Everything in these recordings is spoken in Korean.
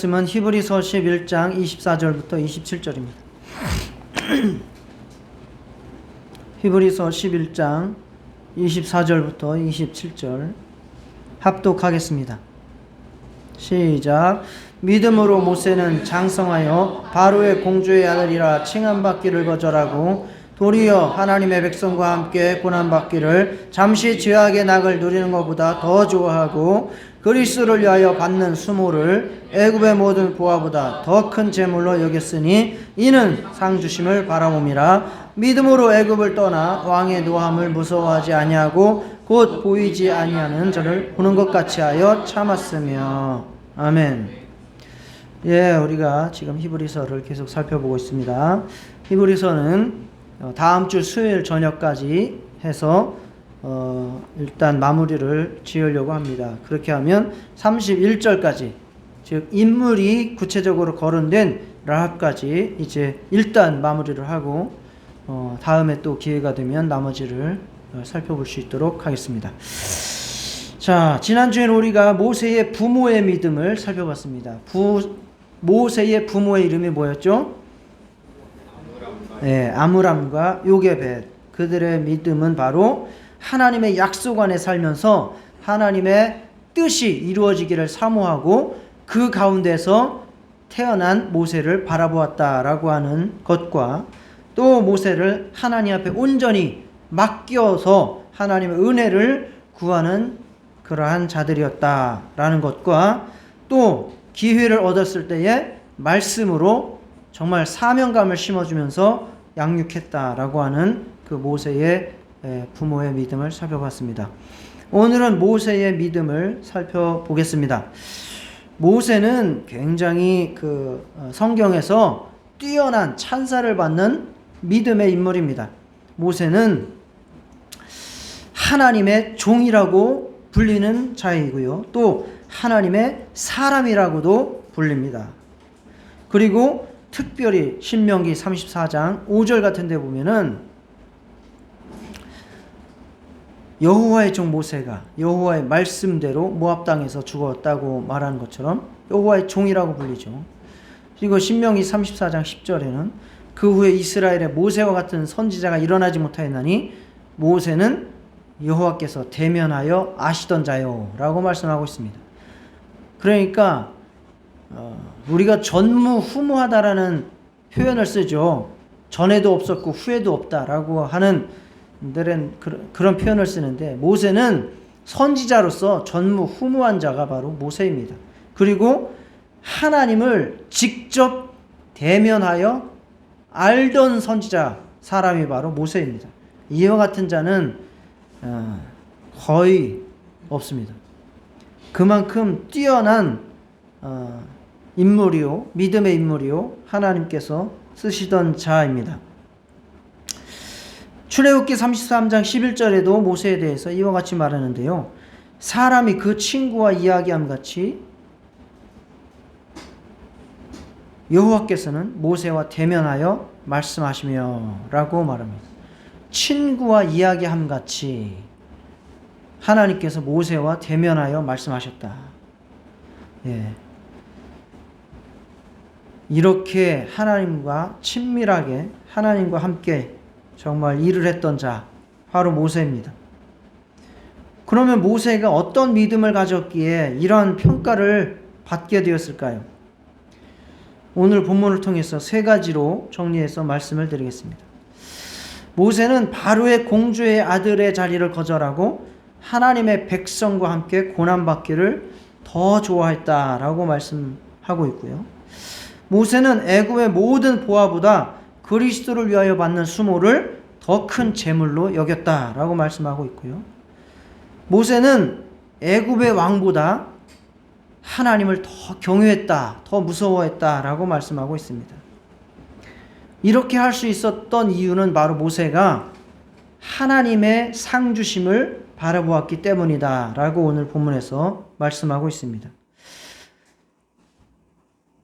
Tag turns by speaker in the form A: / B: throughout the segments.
A: 말씀은 히브리서 11장 24절부터 27절입니다. 히브리서 11장 24절부터 27절 합독하겠습니다. 시작. 믿음으로 모세는 장성하여 바로의 공주의 아들이라 칭함받기를 거절하고 도리어 하나님의 백성과 함께 고난받기를 잠시 죄악의 낙을 누리는 것보다 더 좋아하고 그리스도를 위하여 받는 수모를 애굽의 모든 보화보다 더 큰 재물로 여겼으니 이는 상 주심을 바라봄이라. 믿음으로 애굽을 떠나 왕의 노함을 무서워하지 아니하고 곧 보이지 아니하는 저를 보는 것 같이 하여 참았으며. 아멘. 예, 우리가 지금 히브리서를 계속 살펴보고 있습니다. 히브리서는 다음 주 수요일 저녁까지 해서 일단 마무리를 지으려고 합니다. 그렇게 하면 31절까지, 즉 인물이 구체적으로 거론된 라합까지 이제 일단 마무리를 하고 다음에 또 기회가 되면 나머지를 살펴볼 수 있도록 하겠습니다. 자, 지난주에는 우리가 모세의 부모의 믿음을 살펴봤습니다. 모세의 부모의 이름이 뭐였죠? 네, 아므람과 요게벳. 그들의 믿음은 바로 하나님의 약속 안에 살면서 하나님의 뜻이 이루어지기를 사모하고 그 가운데서 태어난 모세를 바라보았다라고 하는 것과 또 모세를 하나님 앞에 온전히 맡겨서 하나님의 은혜를 구하는 그러한 자들이었다라는 것과 또 기회를 얻었을 때에 말씀으로 정말 사명감을 심어주면서 양육했다라고 하는 그 모세의 부모의 믿음을 살펴봤습니다. 오늘은 모세의 믿음을 살펴보겠습니다. 모세는 굉장히 그 성경에서 뛰어난 찬사를 받는 믿음의 인물입니다. 모세는 하나님의 종이라고 불리는 자이고요. 또 하나님의 사람이라고도 불립니다. 그리고 특별히 신명기 34장 5절 같은 데 보면은 여호와의 종 모세가 여호와의 말씀대로 모압 땅에서 죽었다고 말하는 것처럼 여호와의 종이라고 불리죠. 그리고 신명기 34장 10절에는 그 후에 이스라엘의 모세와 같은 선지자가 일어나지 못하였나니 모세는 여호와께서 대면하여 아시던 자요 라고 말씀하고 있습니다. 그러니까 우리가 전무후무하다라는 표현을 쓰죠. 전에도 없었고 후에도 없다라고 하는 들은 그런 표현을 쓰는데 모세는 선지자로서 전무후무한 자가 바로 모세입니다. 그리고 하나님을 직접 대면하여 알던 선지자 사람이 바로 모세입니다. 이와 같은 자는 거의 없습니다. 그만큼 뛰어난 인물이요, 믿음의 인물이요, 하나님께서 쓰시던 자입니다. 출애굽기 33장 11절에도 모세에 대해서 이와 같이 말하는데요. 사람이 그 친구와 이야기함 같이 여호와께서는 모세와 대면하여 말씀하시며 라고 말합니다. 친구와 이야기함 같이 하나님께서 모세와 대면하여 말씀하셨다. 예. 이렇게 하나님과 친밀하게 하나님과 함께 정말 일을 했던 자 바로 모세입니다. 그러면 모세가 어떤 믿음을 가졌기에 이러한 평가를 받게 되었을까요? 오늘 본문을 통해서 세 가지로 정리해서 말씀을 드리겠습니다. 모세는 바로의 공주의 아들의 자리를 거절하고 하나님의 백성과 함께 고난받기를 더 좋아했다라고 말씀하고 있고요. 모세는 애굽의 모든 보화보다 그리스도를 위하여 받는 수모를 더 큰 재물로 여겼다라고 말씀하고 있고요. 모세는 애굽의 왕보다 하나님을 더 경외했다, 더 무서워했다라고 말씀하고 있습니다. 이렇게 할 수 있었던 이유는 바로 모세가 하나님의 상 주심을 바라보았기 때문이다라고 오늘 본문에서 말씀하고 있습니다.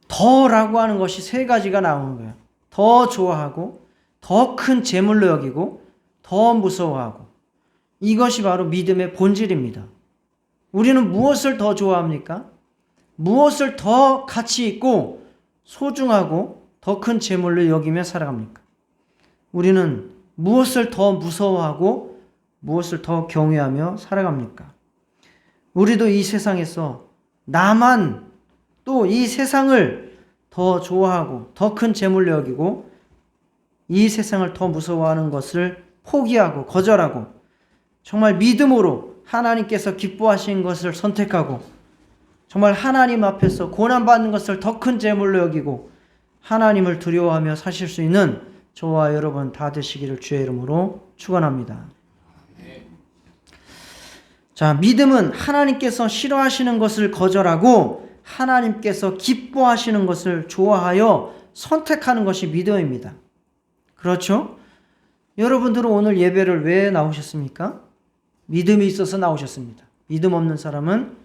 A: 더라고 하는 것이 세 가지가 나오는 거예요. 더 좋아하고 더 큰 재물로 여기고 더 무서워하고 이것이 바로 믿음의 본질입니다. 우리는 무엇을 더 좋아합니까? 무엇을 더 가치 있고 소중하고 더 큰 재물로 여기며 살아갑니까? 우리는 무엇을 더 무서워하고 무엇을 더 경외하며 살아갑니까? 우리도 이 세상에서 나만 또 이 세상을 더 좋아하고 더 큰 재물로 여기고 이 세상을 더 무서워하는 것을 포기하고 거절하고 정말 믿음으로 하나님께서 기뻐하신 것을 선택하고 정말 하나님 앞에서 고난받는 것을 더 큰 재물로 여기고 하나님을 두려워하며 사실 수 있는 저와 여러분 다 되시기를 주의 이름으로 축원합니다. 자, 믿음은 하나님께서 싫어하시는 것을 거절하고 하나님께서 기뻐하시는 것을 좋아하여 선택하는 것이 믿음입니다. 그렇죠? 여러분들은 오늘 예배를 왜 나오셨습니까? 믿음이 있어서 나오셨습니다. 믿음 없는 사람은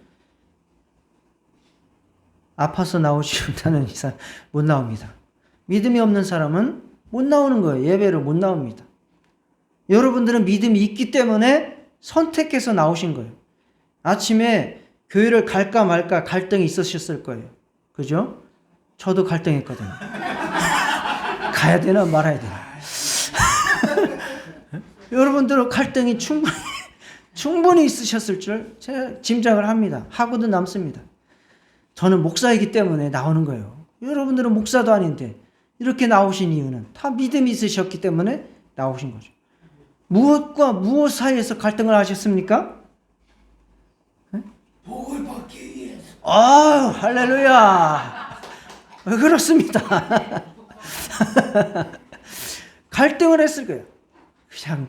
A: 아파서 나오지 못하는 이상 못 나옵니다. 믿음이 없는 사람은 못 나오는 거예요. 예배를 못 나옵니다. 여러분들은 믿음이 있기 때문에 선택해서 나오신 거예요. 아침에 교회를 갈까 말까 갈등이 있으셨을 거예요. 그죠? 저도 갈등했거든요. 가야 되나 말아야 되나. 여러분들은 갈등이 충분히 있으셨을 줄 제가 짐작을 합니다. 하고도 남습니다. 저는 목사이기 때문에 나오는 거예요. 여러분들은 목사도 아닌데 이렇게 나오신 이유는 다 믿음이 있으셨기 때문에 나오신 거죠. 무엇과 무엇 사이에서 갈등을 하셨습니까?
B: 복을 받기 위해서.
A: 할렐루야. 그렇습니다. 갈등을 했을 거예요. 그냥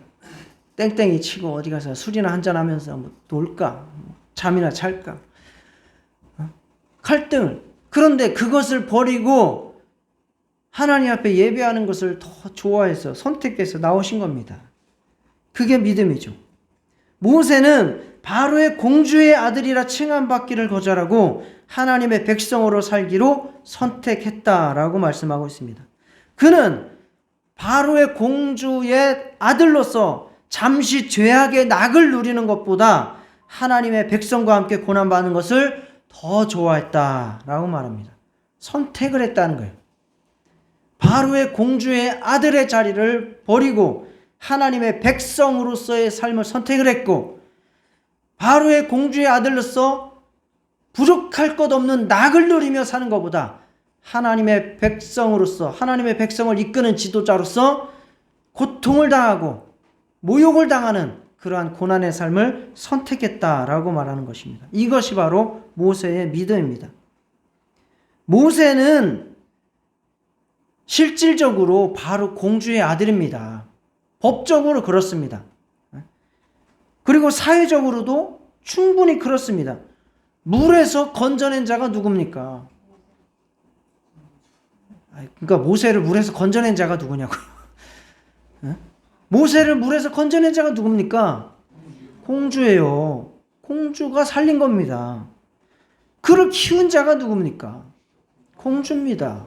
A: 땡땡이 치고 어디 가서 술이나 한잔하면서 뭐 놀까, 잠이나 잘까. 갈등을. 그런데 그것을 버리고 하나님 앞에 예배하는 것을 더 좋아해서 선택해서 나오신 겁니다. 그게 믿음이죠. 모세는 바로의 공주의 아들이라 칭함받기를 거절하고 하나님의 백성으로 살기로 선택했다라고 말씀하고 있습니다. 그는 바로의 공주의 아들로서 잠시 죄악의 낙을 누리는 것보다 하나님의 백성과 함께 고난받는 것을 더 좋아했다라고 말합니다. 선택을 했다는 거예요. 바로의 공주의 아들의 자리를 버리고 하나님의 백성으로서의 삶을 선택을 했고 바로의 공주의 아들로서 부족할 것 없는 낙을 누리며 사는 것보다 하나님의 백성으로서 하나님의 백성을 이끄는 지도자로서 고통을 당하고 모욕을 당하는 그러한 고난의 삶을 선택했다라고 말하는 것입니다. 이것이 바로 모세의 믿음입니다. 모세는 실질적으로 바로 공주의 아들입니다. 법적으로 그렇습니다. 그리고 사회적으로도 충분히 그렇습니다. 물에서 건져낸 자가 누굽니까? 그러니까 모세를 물에서 건져낸 자가 누구냐고요. 모세를 물에서 건져낸 자가 누굽니까? 공주예요. 공주가 살린 겁니다. 그를 키운 자가 누굽니까? 공주입니다.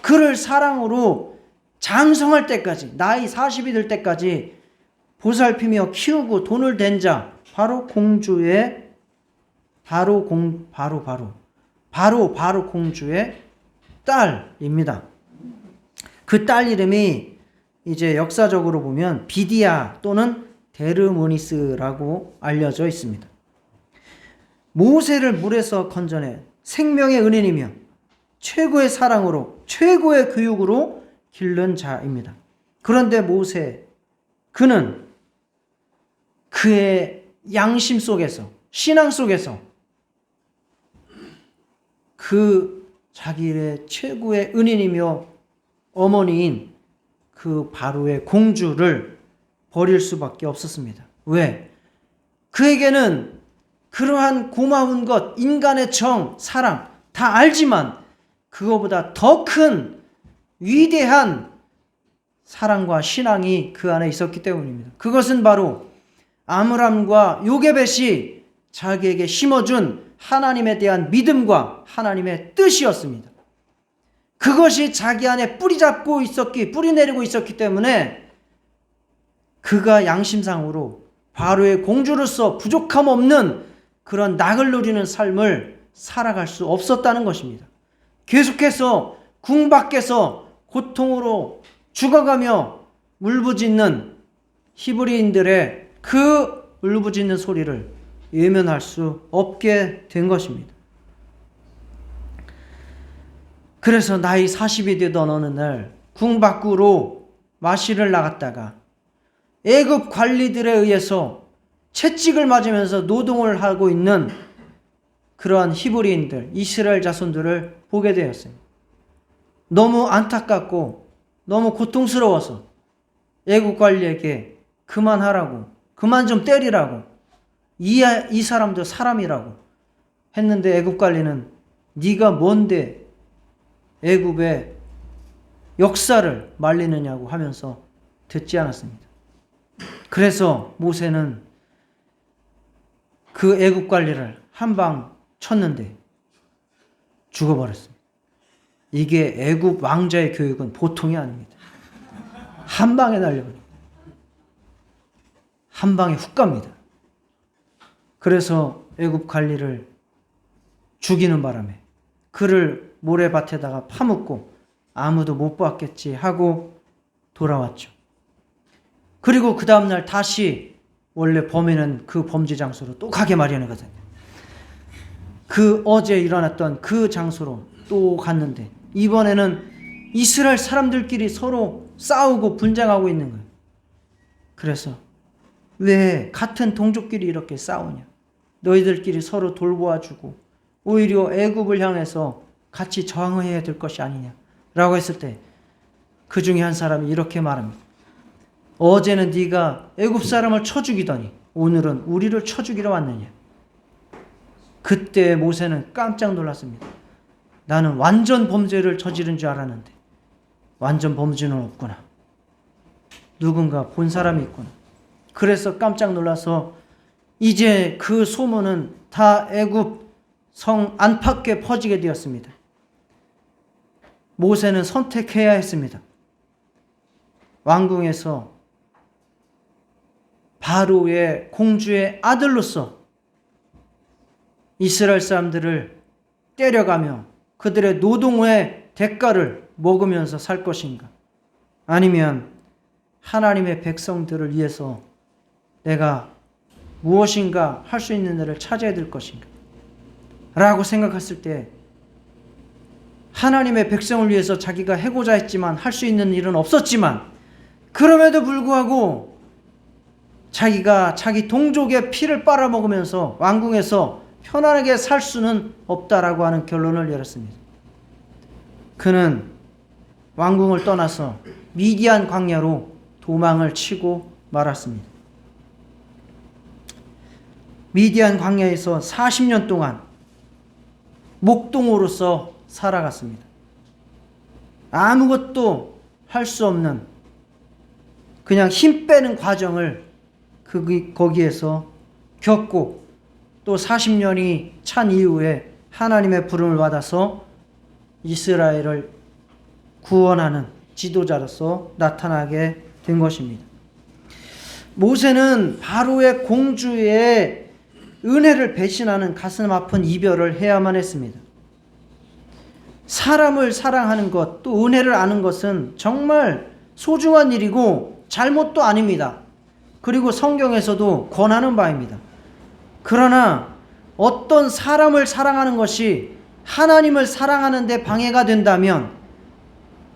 A: 그를 사랑으로 장성할 때까지 나이 40이 될 때까지 보살피며 키우고 돈을 댄 자 바로 공주의 바로 공주의 딸입니다. 그 딸 이름이 이제 역사적으로 보면 비디아 또는 데르모니스라고 알려져 있습니다. 모세를 물에서 건져내 생명의 은인이며 최고의 사랑으로 최고의 교육으로 기른 자입니다. 그런데 모세 그는 그의 양심 속에서 신앙 속에서 그 자기의 최고의 은인이며 어머니인 그 바로의 공주를 버릴 수밖에 없었습니다. 왜? 그에게는 그러한 고마운 것, 인간의 정, 사랑 다 알지만 그거보다 더 큰 위대한 사랑과 신앙이 그 안에 있었기 때문입니다. 그것은 바로 아므람과 요게벳이 자기에게 심어준 하나님에 대한 믿음과 하나님의 뜻이었습니다. 그것이 자기 안에 뿌리 내리고 있었기 때문에 그가 양심상으로 바로의 공주로서 부족함 없는 그런 낙을 누리는 삶을 살아갈 수 없었다는 것입니다. 계속해서 궁 밖에서 고통으로 죽어가며 울부짖는 히브리인들의 그 울부짖는 소리를 외면할 수 없게 된 것입니다. 그래서 나이 40이 되던 어느 날 궁 밖으로 마실을 나갔다가 애굽 관리들에 의해서 채찍을 맞으면서 노동을 하고 있는 그러한 히브리인들, 이스라엘 자손들을 보게 되었어요. 너무 안타깝고 너무 고통스러워서 애굽 관리에게 그만하라고, 그만 좀 때리라고, 이 사람도 사람이라고 했는데 애굽 관리는 네가 뭔데 애굽의 역사를 말리느냐고 하면서 듣지 않았습니다. 그래서 모세는 그 애굽 관리를 한 방 쳤는데 죽어버렸습니다. 이게 애굽 왕자의 교육은 보통이 아닙니다. 한 방에 날려버립니다. 한 방에 훅 갑니다. 그래서 애굽 관리를 죽이는 바람에 그를 모래밭에다가 파묻고 아무도 못 봤겠지 하고 돌아왔죠. 그리고 그 다음날 다시 원래 범인은 그 범죄 장소로 또 가게 마련이거든요. 그 어제 일어났던 그 장소로 또 갔는데 이번에는 이스라엘 사람들끼리 서로 싸우고 분쟁하고 있는 거예요. 그래서 왜 같은 동족끼리 이렇게 싸우냐? 너희들끼리 서로 돌보아주고 오히려 애굽을 향해서 같이 저항해야 될 것이 아니냐? 라고 했을 때 그 중에 한 사람이 이렇게 말합니다. 어제는 네가 애굽 사람을 쳐 죽이더니 오늘은 우리를 쳐 죽이러 왔느냐? 그때 모세는 깜짝 놀랐습니다. 나는 완전 범죄를 저지른 줄 알았는데 완전 범죄는 없구나. 누군가 본 사람이 있구나. 그래서 깜짝 놀라서 이제 그 소문은 다 애굽 성 안팎에 퍼지게 되었습니다. 모세는 선택해야 했습니다. 왕궁에서 바로의 공주의 아들로서 이스라엘 사람들을 때려가며 그들의 노동의 대가를 먹으면서 살 것인가? 아니면 하나님의 백성들을 위해서 내가 무엇인가 할 수 있는 일을 찾아야 될 것인가? 라고 생각했을 때 하나님의 백성을 위해서 자기가 해고자 했지만 할 수 있는 일은 없었지만 그럼에도 불구하고 자기가 자기 동족의 피를 빨아먹으면서 왕궁에서 편안하게 살 수는 없다라고 하는 결론을 내렸습니다. 그는 왕궁을 떠나서 미디안 광야로 도망을 치고 말았습니다. 미디안 광야에서 40년 동안 목동으로서 살아갔습니다. 아무것도 할 수 없는 그냥 힘 빼는 과정을 거기에서 겪고 또 40년이 찬 이후에 하나님의 부름을 받아서 이스라엘을 구원하는 지도자로서 나타나게 된 것입니다. 모세는 바로의 공주의 은혜를 배신하는 가슴 아픈 이별을 해야만 했습니다. 사람을 사랑하는 것, 또 은혜를 아는 것은 정말 소중한 일이고 잘못도 아닙니다. 그리고 성경에서도 권하는 바입니다. 그러나 어떤 사람을 사랑하는 것이 하나님을 사랑하는 데 방해가 된다면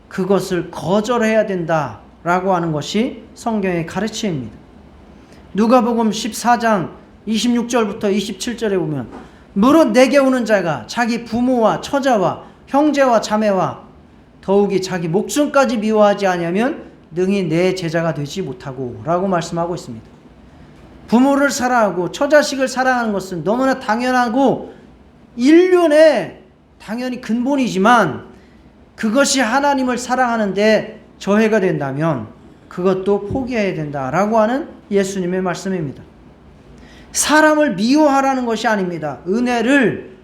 A: 그것을 거절해야 된다라고 하는 것이 성경의 가르침입니다. 누가복음 14장 26절부터 27절에 보면 무릇 내게 오는 자가 자기 부모와 처자와 형제와 자매와 더욱이 자기 목숨까지 미워하지 아니하면 능히 내 제자가 되지 못하고 라고 말씀하고 있습니다. 부모를 사랑하고 처자식을 사랑하는 것은 너무나 당연하고 인륜의 당연히 근본이지만 그것이 하나님을 사랑하는데 저해가 된다면 그것도 포기해야 된다라고 하는 예수님의 말씀입니다. 사람을 미워하라는 것이 아닙니다. 은혜를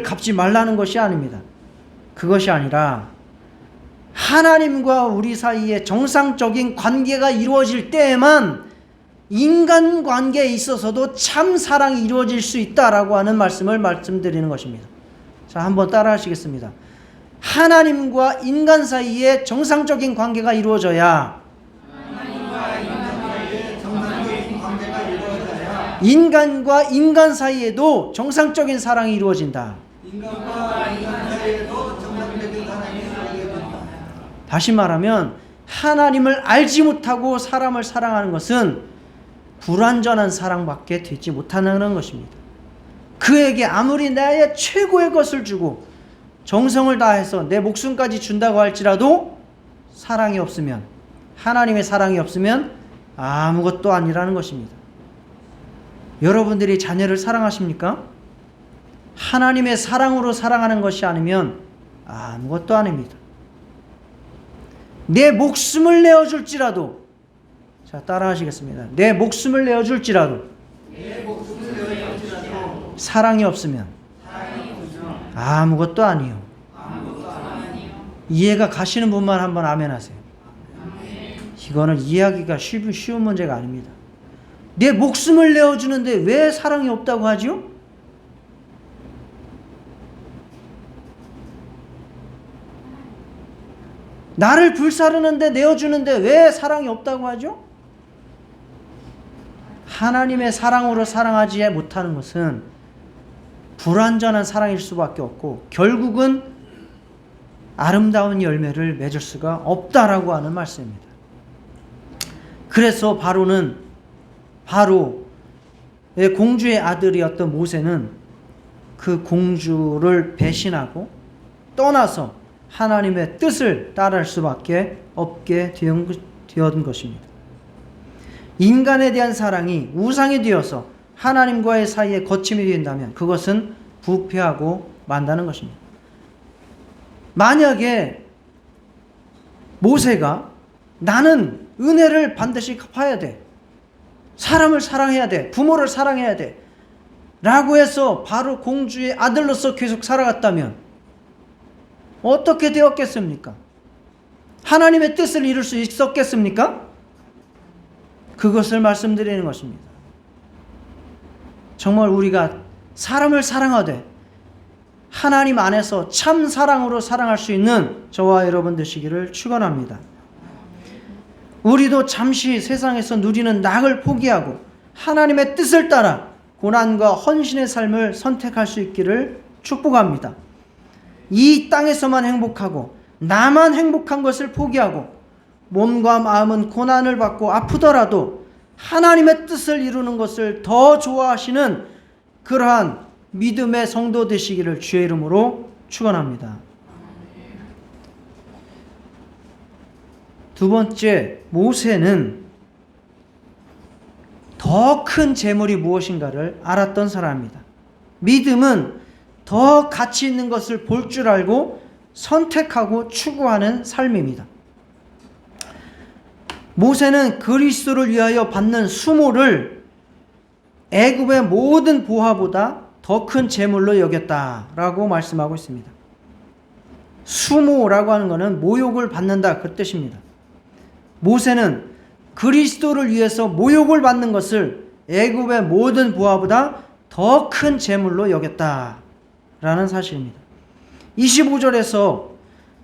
A: 갚지 말라는 것이 아닙니다. 그것이 아니라 하나님과 우리 사이에 정상적인 관계가 이루어질 때에만 인간관계에 있어서도 참 사랑이 이루어질 수 있다라고 하는 말씀을 말씀드리는 것입니다. 자, 한번 따라 하시겠습니다. 하나님과 인간 사이에 정상적인 관계가 이루어져야 인간과 인간 사이에도 정상적인 사랑이 이루어진다. 다시 말하면 하나님을 알지 못하고 사람을 사랑하는 것은 불완전한 사랑밖에 되지 못하는 것입니다. 그에게 아무리 나의 최고의 것을 주고 정성을 다해서 내 목숨까지 준다고 할지라도 사랑이 없으면, 하나님의 사랑이 없으면 아무것도 아니라는 것입니다. 여러분들이 자녀를 사랑하십니까? 하나님의 사랑으로 사랑하는 것이 아니면 아무것도 아닙니다. 내 목숨을 내어줄지라도, 자, 따라 하시겠습니다. 내 목숨을 내어줄지라도 사랑이 없으면 아무것도 아니요. 이해가 가시는 분만 한번 아멘 하세요. 이거는 이해하기가 쉬운 문제가 아닙니다. 내 목숨을 내어주는데 왜 사랑이 없다고 하죠? 나를 불사르는데 내어주는데 왜 사랑이 없다고 하죠? 하나님의 사랑으로 사랑하지 못하는 것은 불완전한 사랑일 수밖에 없고 결국은 아름다운 열매를 맺을 수가 없다라고 하는 말씀입니다. 그래서 바로의 공주의 아들이었던 모세는 그 공주를 배신하고 떠나서 하나님의 뜻을 따를 수밖에 없게 되었던 것입니다. 인간에 대한 사랑이 우상이 되어서 하나님과의 사이에 거침이 된다면 그것은 부패하고 만다는 것입니다. 만약에 모세가 나는 은혜를 반드시 갚아야 돼, 사람을 사랑해야 돼, 부모를 사랑해야 돼 라고 해서 바로 공주의 아들로서 계속 살아갔다면 어떻게 되었겠습니까? 하나님의 뜻을 이룰 수 있었겠습니까? 그것을 말씀드리는 것입니다. 정말 우리가 사람을 사랑하되 하나님 안에서 참 사랑으로 사랑할 수 있는 저와 여러분 되시기를 축원합니다. 우리도 잠시 세상에서 누리는 낙을 포기하고 하나님의 뜻을 따라 고난과 헌신의 삶을 선택할 수 있기를 축복합니다. 이 땅에서만 행복하고 나만 행복한 것을 포기하고 몸과 마음은 고난을 받고 아프더라도 하나님의 뜻을 이루는 것을 더 좋아하시는 그러한 믿음의 성도 되시기를 주의 이름으로 축원합니다. 두 번째, 모세는 더 큰 재물이 무엇인가를 알았던 사람입니다. 믿음은 더 가치 있는 것을 볼 줄 알고 선택하고 추구하는 삶입니다. 모세는 그리스도를 위하여 받는 수모를 애굽의 모든 보화보다 더 큰 재물로 여겼다라고 말씀하고 있습니다. 수모라고 하는 것은 모욕을 받는다 그 뜻입니다. 모세는 그리스도를 위해서 모욕을 받는 것을 애굽의 모든 보화보다 더 큰 재물로 여겼다라는 사실입니다. 25절에서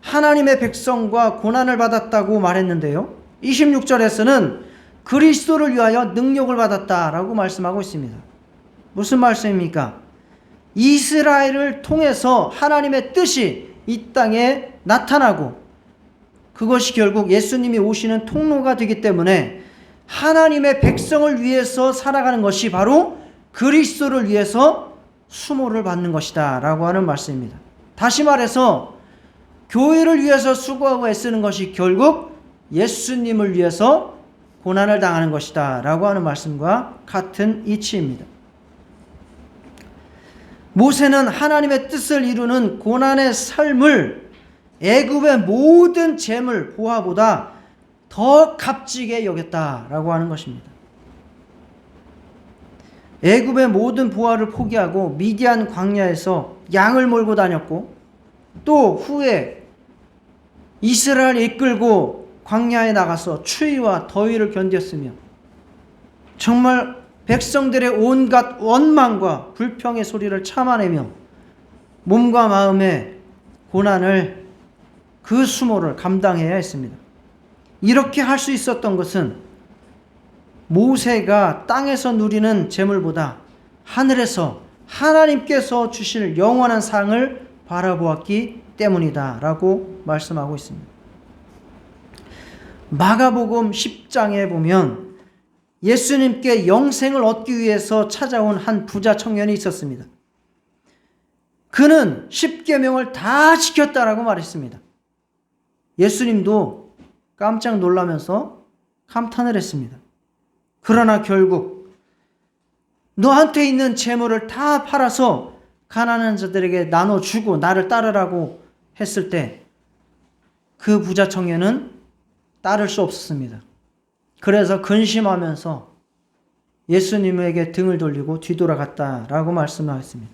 A: 하나님의 백성과 고난을 받았다고 말했는데요, 26절에서는 그리스도를 위하여 능력을 받았다라고 말씀하고 있습니다. 무슨 말씀입니까? 이스라엘을 통해서 하나님의 뜻이 이 땅에 나타나고 그것이 결국 예수님이 오시는 통로가 되기 때문에 하나님의 백성을 위해서 살아가는 것이 바로 그리스도를 위해서 수모를 받는 것이다 라고 하는 말씀입니다. 다시 말해서 교회를 위해서 수고하고 애쓰는 것이 결국 예수님을 위해서 고난을 당하는 것이다 라고 하는 말씀과 같은 이치입니다. 모세는 하나님의 뜻을 이루는 고난의 삶을 애굽의 모든 재물 보화보다 더 값지게 여겼다라고 하는 것입니다. 애굽의 모든 보화를 포기하고 미디안 광야에서 양을 몰고 다녔고 또 후에 이스라엘을 이끌고 광야에 나가서 추위와 더위를 견뎠으며 정말 백성들의 온갖 원망과 불평의 소리를 참아내며 몸과 마음의 고난을, 그 수모를 감당해야 했습니다. 이렇게 할 수 있었던 것은 모세가 땅에서 누리는 재물보다 하늘에서 하나님께서 주실 영원한 상을 바라보았기 때문이다 라고 말씀하고 있습니다. 마가복음 10장에 보면 예수님께 영생을 얻기 위해서 찾아온 한 부자 청년이 있었습니다. 그는 십계명을 다 지켰다라고 말했습니다. 예수님도 깜짝 놀라면서 감탄을 했습니다. 그러나 결국 너한테 있는 재물을 다 팔아서 가난한 자들에게 나눠주고 나를 따르라고 했을 때 그 부자 청년은 따를 수 없었습니다. 그래서 근심하면서 예수님에게 등을 돌리고 뒤돌아갔다라고 말씀하셨습니다.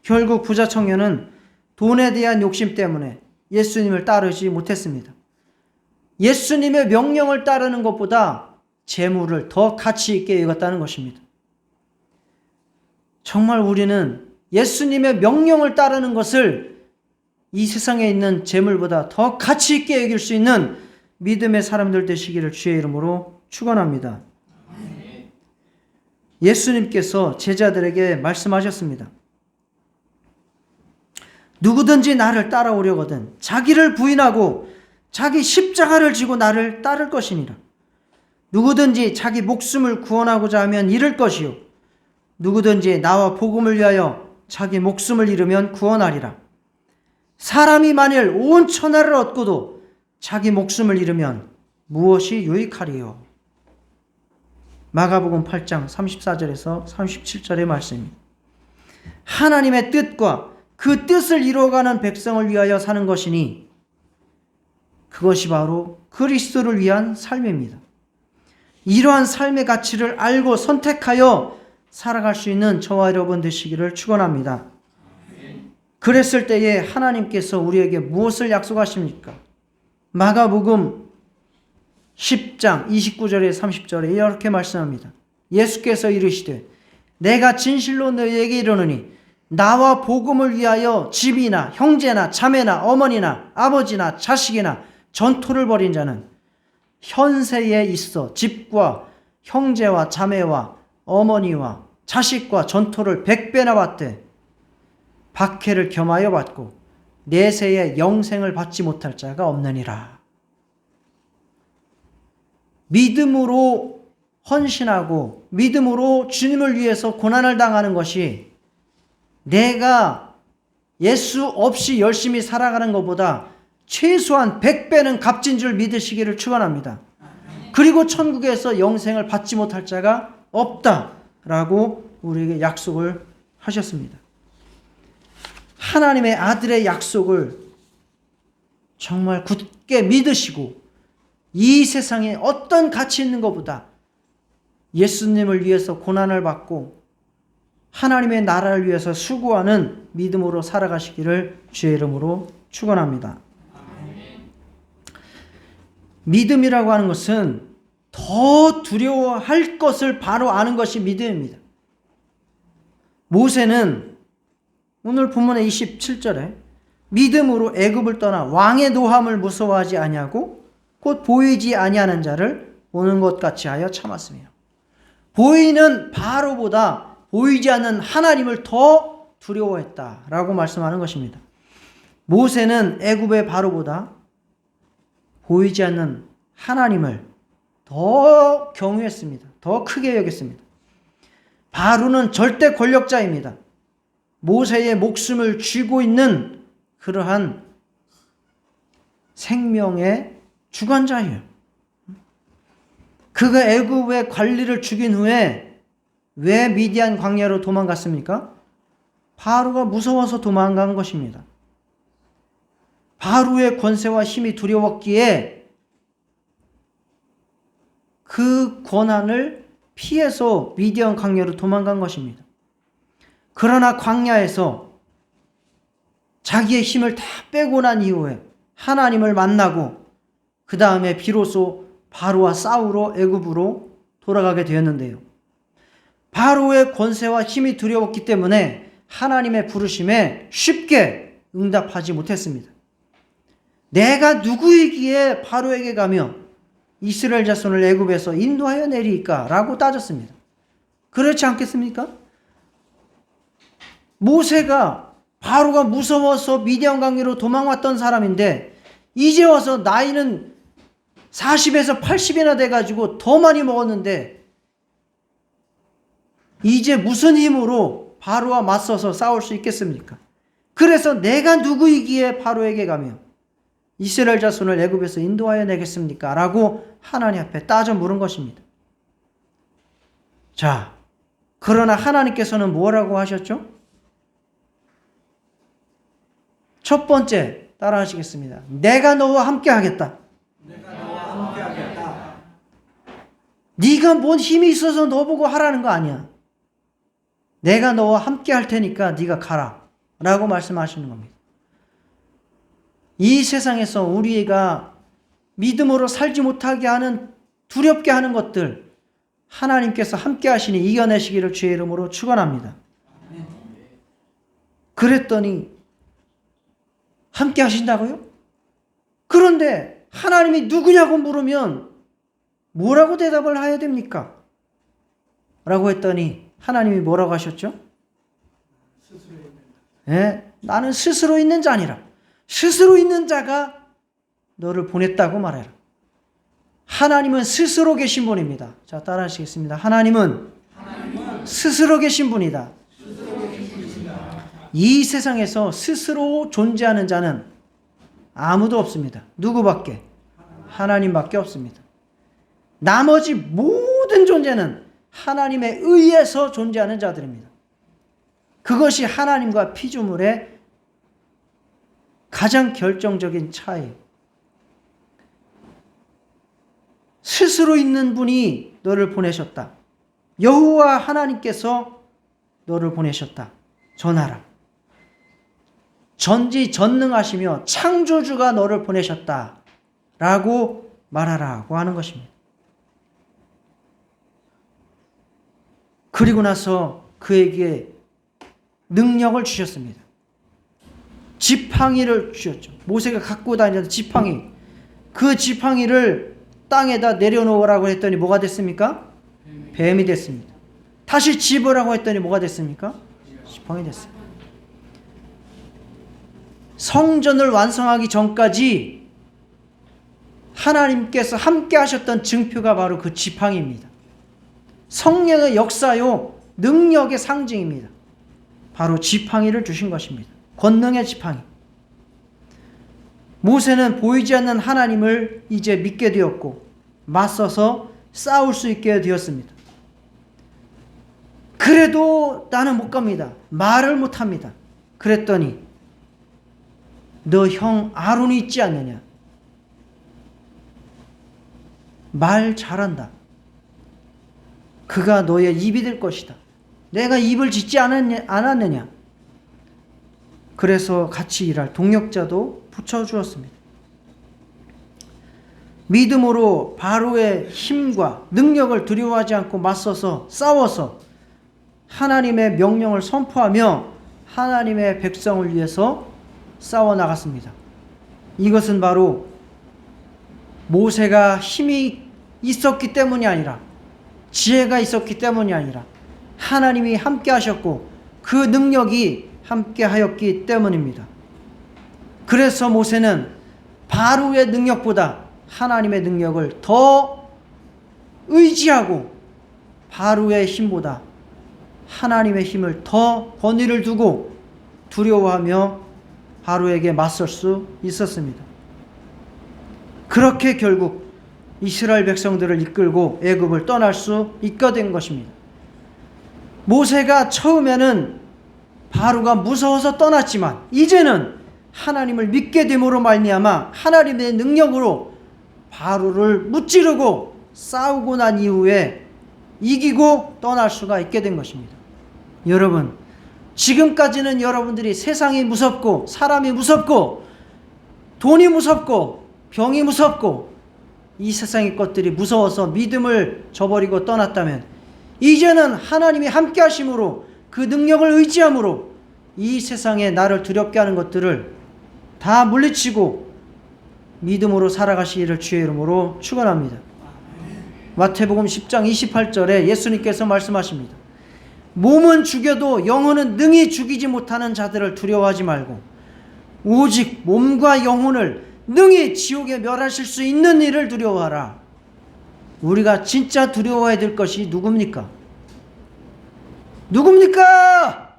A: 결국 부자 청년은 돈에 대한 욕심 때문에 예수님을 따르지 못했습니다. 예수님의 명령을 따르는 것보다 재물을 더 가치 있게 여겼다는 것입니다. 정말 우리는 예수님의 명령을 따르는 것을 이 세상에 있는 재물보다 더 가치 있게 여길 수 있는 믿음의 사람들 되시기를 주의 이름으로 축원합니다. 예수님께서 제자들에게 말씀하셨습니다. 누구든지 나를 따라오려거든 자기를 부인하고 자기 십자가를 지고 나를 따를 것이니라. 누구든지 자기 목숨을 구원하고자 하면 잃을 것이요 누구든지 나와 복음을 위하여 자기 목숨을 잃으면 구원하리라. 사람이 만일 온 천하를 얻고도 자기 목숨을 잃으면 무엇이 유익하리요. 마가복음 8장 34절에서 37절의 말씀입니다. 하나님의 뜻과 그 뜻을 이루어가는 백성을 위하여 사는 것이니 그것이 바로 그리스도를 위한 삶입니다. 이러한 삶의 가치를 알고 선택하여 살아갈 수 있는 저와 여러분 되시기를 축원합니다. 그랬을 때에 하나님께서 우리에게 무엇을 약속하십니까? 마가복음 10장 29절에 30절에 이렇게 말씀합니다. 예수께서 이르시되 내가 진실로 너희에게 이르노니 나와 복음을 위하여 집이나 형제나 자매나 어머니나 아버지나 자식이나 전토를 벌인 자는 현세에 있어 집과 형제와 자매와 어머니와 자식과 전토를 100배나 받되 박해를 겸하여 받고 내세에 영생을 받지 못할 자가 없느니라. 믿음으로 헌신하고 믿음으로 주님을 위해서 고난을 당하는 것이 내가 예수 없이 열심히 살아가는 것보다 최소한 100배는 값진 줄 믿으시기를 축원합니다. 그리고 천국에서 영생을 받지 못할 자가 없다라고 우리에게 약속을 하셨습니다. 하나님의 아들의 약속을 정말 굳게 믿으시고 이 세상에 어떤 가치 있는 것보다 예수님을 위해서 고난을 받고 하나님의 나라를 위해서 수고하는 믿음으로 살아가시기를 주의 이름으로 축원합니다. 믿음이라고 하는 것은 더 두려워할 것을 바로 아는 것이 믿음입니다. 모세는 오늘 본문의 27절에 믿음으로 애굽을 떠나 왕의 노함을 무서워하지 아니하고 곧 보이지 아니하는 자를 보는 것 같이 하여 참았으며 보이는 바로보다 보이지 않는 하나님을 더 두려워했다라고 말씀하는 것입니다. 모세는 애굽의 바로보다 보이지 않는 하나님을 더 경외했습니다. 더 크게 여겼습니다. 바로는 절대 권력자입니다. 모세의 목숨을 쥐고 있는 그러한 생명의 주관자예요. 그가 애굽의 관리를 죽인 후에 왜 미디안 광야로 도망갔습니까? 바로가 무서워서 도망간 것입니다. 바로의 권세와 힘이 두려웠기에 그 권한을 피해서 미디안 광야로 도망간 것입니다. 그러나 광야에서 자기의 힘을 다 빼고 난 이후에 하나님을 만나고 그 다음에 비로소 바로와 싸우러 애굽으로 돌아가게 되었는데요. 바로의 권세와 힘이 두려웠기 때문에 하나님의 부르심에 쉽게 응답하지 못했습니다. 내가 누구이기에 바로에게 가며 이스라엘 자손을 애굽에서 인도하여 내리까? 라고 따졌습니다. 그렇지 않겠습니까? 모세가 바로가 무서워서 미디안 강으로 도망왔던 사람인데 이제 와서 나이는 40에서 80이나 돼가지고 더 많이 먹었는데 이제 무슨 힘으로 바로와 맞서서 싸울 수 있겠습니까? 그래서 내가 누구이기에 바로에게 가며 이스라엘 자손을 애굽에서 인도하여 내겠습니까? 라고 하나님 앞에 따져 물은 것입니다. 자, 그러나 하나님께서는 뭐라고 하셨죠? 첫 번째 따라 하시겠습니다. 내가 너와 함께 하겠다.
B: 내가 너와 함께 하겠다.
A: 네가 뭔 힘이 있어서 너 보고 하라는 거 아니야. 내가 너와 함께 할 테니까 네가 가라 라고 말씀하시는 겁니다. 이 세상에서 우리가 믿음으로 살지 못하게 하는, 두렵게 하는 것들 하나님께서 함께 하시니 이겨내시기를 주의 이름으로 축원합니다. 그랬더니 함께 하신다고요? 그런데 하나님이 누구냐고 물으면 뭐라고 대답을 해야 됩니까? 라고 했더니 하나님이 뭐라고 하셨죠? 나는 스스로 있는 자니라. 스스로 있는 자가 너를 보냈다고 말해라. 하나님은 스스로 계신 분입니다. 자, 따라 하시겠습니다. 하나님은 스스로 계신 분이다. 이 세상에서 스스로 존재하는 자는 아무도 없습니다. 누구밖에? 하나님밖에 없습니다. 나머지 모든 존재는 하나님에 의해서 존재하는 자들입니다. 그것이 하나님과 피조물의 가장 결정적인 차이예요. 스스로 있는 분이 너를 보내셨다. 여호와 하나님께서 너를 보내셨다. 전하라. 전지전능하시며 창조주가 너를 보내셨다. 라고 말하라고 하는 것입니다. 그리고 나서 그에게 능력을 주셨습니다. 지팡이를 주셨죠. 모세가 갖고 다니던 지팡이. 그 지팡이를 땅에다 내려놓으라고 했더니 뭐가 됐습니까? 뱀이 됐습니다. 다시 집으라고 했더니 뭐가 됐습니까? 지팡이 됐습니다. 성전을 완성하기 전까지 하나님께서 함께 하셨던 증표가 바로 그 지팡이입니다. 성령의 역사요, 능력의 상징입니다. 바로 지팡이를 주신 것입니다. 권능의 지팡이. 모세는 보이지 않는 하나님을 이제 믿게 되었고 맞서서 싸울 수 있게 되었습니다. 그래도 나는 못 갑니다. 말을 못 합니다. 그랬더니 너 형 아론이 있지 않느냐? 말 잘한다. 그가 너의 입이 될 것이다. 내가 입을 짓지 않았느냐? 그래서 같이 일할 동역자도 붙여주었습니다. 믿음으로 바로의 힘과 능력을 두려워하지 않고 맞서서 싸워서 하나님의 명령을 선포하며 하나님의 백성을 위해서 싸워 나갔습니다. 이것은 바로 모세가 힘이 있었기 때문이 아니라 지혜가 있었기 때문이 아니라 하나님이 함께 하셨고 그 능력이 함께 하였기 때문입니다. 그래서 모세는 바로의 능력보다 하나님의 능력을 더 의지하고 바로의 힘보다 하나님의 힘을 더 권위를 두고 두려워하며 바로에게 맞설 수 있었습니다. 그렇게 결국 이스라엘 백성들을 이끌고 애굽을 떠날 수 있게 된 것입니다. 모세가 처음에는 바로가 무서워서 떠났지만 이제는 하나님을 믿게 됨으로 말미암아 하나님의 능력으로 바로를 무찌르고 싸우고 난 이후에 이기고 떠날 수가 있게 된 것입니다. 여러분, 지금까지는 여러분들이 세상이 무섭고 사람이 무섭고 돈이 무섭고 병이 무섭고 이 세상의 것들이 무서워서 믿음을 저버리고 떠났다면 이제는 하나님이 함께 하심으로 그 능력을 의지함으로 이 세상에 나를 두렵게 하는 것들을 다 물리치고 믿음으로 살아가시기를 주의 이름으로 축원합니다. 마태복음 10장 28절에 예수님께서 말씀하십니다. 몸은 죽여도 영혼은 능히 죽이지 못하는 자들을 두려워하지 말고 오직 몸과 영혼을 능히 지옥에 멸하실 수 있는 이를 두려워하라. 우리가 진짜 두려워해야 될 것이 누굽니까? 누굽니까?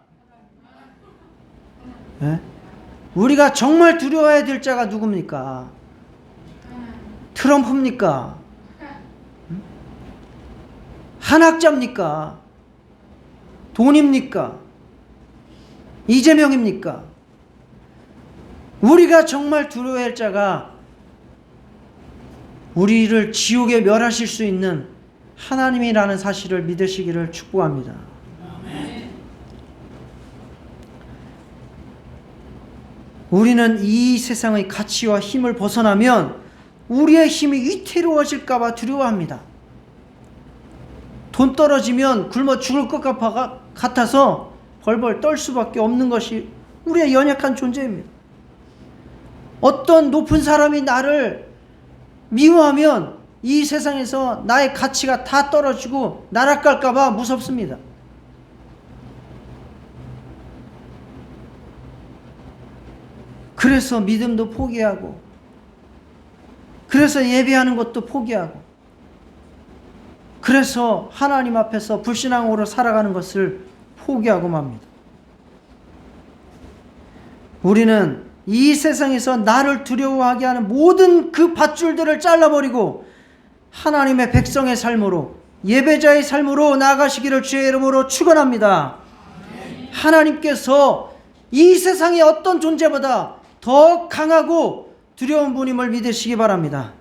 A: 네? 우리가 정말 두려워해야 될 자가 누굽니까? 트럼프입니까? 한학자입니까? 돈입니까? 이재명입니까? 우리가 정말 두려워해야 할 자가 우리를 지옥에 멸하실 수 있는 하나님이라는 사실을 믿으시기를 축복합니다. 우리는 이 세상의 가치와 힘을 벗어나면 우리의 힘이 위태로워질까 봐 두려워합니다. 돈 떨어지면 굶어 죽을 것 같아서 벌벌 떨 수밖에 없는 것이 우리의 연약한 존재입니다. 어떤 높은 사람이 나를 미워하면 이 세상에서 나의 가치가 다 떨어지고 나락갈까 봐 무섭습니다. 그래서 믿음도 포기하고, 그래서 예배하는 것도 포기하고, 그래서 하나님 앞에서 불신앙으로 살아가는 것을 포기하고 맙니다. 우리는 이 세상에서 나를 두려워하게 하는 모든 그 밧줄들을 잘라버리고 하나님의 백성의 삶으로, 예배자의 삶으로 나아가시기를 주의 이름으로 축원합니다. 하나님께서 이 세상의 어떤 존재보다 더 강하고 두려운 분임을 믿으시기 바랍니다.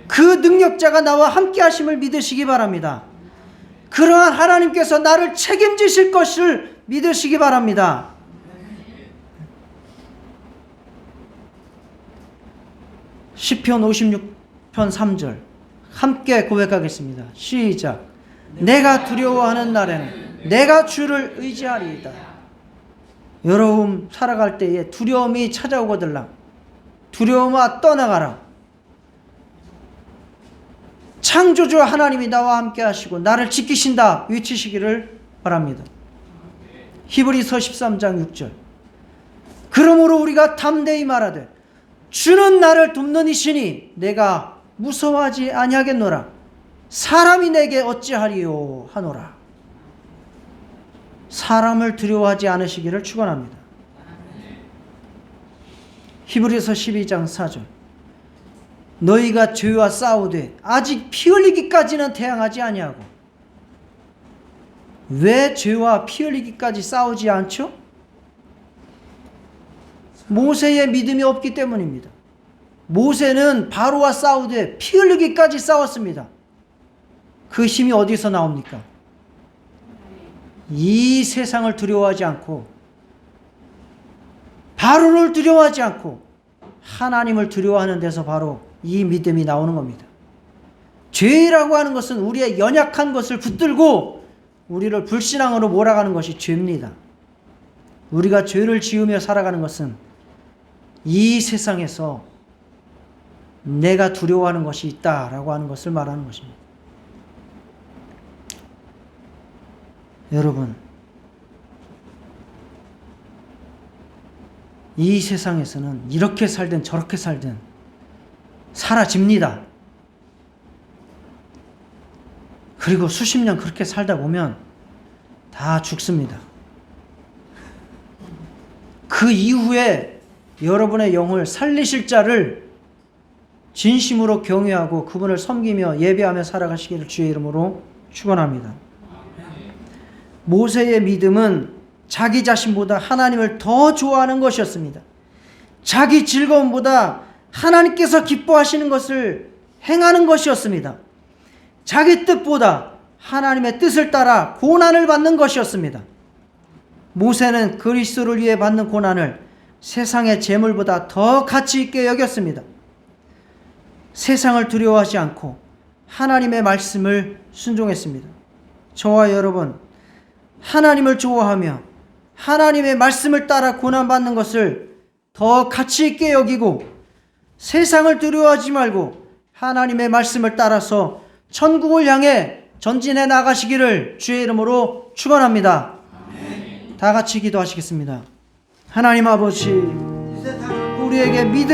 A: 그 능력자가 나와 함께 하심을 믿으시기 바랍니다. 그러한 하나님께서 나를 책임지실 것을 믿으시기 바랍니다. 시편 56편 3절 함께 고백하겠습니다. 시작. 내가 두려워하는 날에는 내가 주를 의지하리이다. 여러분 살아갈 때에 두려움이 찾아오거들라. 두려움아 떠나가라. 창조주 하나님이 나와 함께 하시고 나를 지키신다 외치시기를 바랍니다. 히브리서 13장 6절 그러므로 우리가 담대히 말하되 주는 나를 돕는 이시니 내가 무서워하지 아니하겠노라. 사람이 내게 어찌하리요 하노라. 사람을 두려워하지 않으시기를 축원합니다. 히브리서 12장 4절 너희가 죄와 싸우되 아직 피 흘리기까지는 대항하지 아니하고. 왜 죄와 피 흘리기까지 싸우지 않죠? 모세의 믿음이 없기 때문입니다. 모세는 바로와 싸우되 피 흘리기까지 싸웠습니다. 그 힘이 어디서 나옵니까? 이 세상을 두려워하지 않고 바로를 두려워하지 않고 하나님을 두려워하는 데서 바로 이 믿음이 나오는 겁니다. 죄라고 하는 것은 우리의 연약한 것을 붙들고 우리를 불신앙으로 몰아가는 것이 죄입니다. 우리가 죄를 지으며 살아가는 것은 이 세상에서 내가 두려워하는 것이 있다라고 하는 것을 말하는 것입니다. 여러분, 이 세상에서는 이렇게 살든 저렇게 살든 사라집니다. 그리고 수십 년 그렇게 살다 보면 다 죽습니다. 그 이후에 여러분의 영을 살리실 자를 진심으로 경외하고 그분을 섬기며 예배하며 살아가시기를 주의 이름으로 축원합니다. 모세의 믿음은 자기 자신보다 하나님을 더 좋아하는 것이었습니다. 자기 즐거움보다 하나님께서 기뻐하시는 것을 행하는 것이었습니다. 자기 뜻보다 하나님의 뜻을 따라 고난을 받는 것이었습니다. 모세는 그리스도를 위해 받는 고난을 세상의 재물보다 더 가치 있게 여겼습니다. 세상을 두려워하지 않고 하나님의 말씀을 순종했습니다. 저와 여러분, 하나님을 좋아하며 하나님의 말씀을 따라 고난받는 것을 더 가치 있게 여기고 세상을 두려워하지 말고 하나님의 말씀을 따라서 천국을 향해 전진해 나가시기를 주의 이름으로 축원합니다. 다 같이 기도하시겠습니다. 하나님 아버지, 우리에게 믿음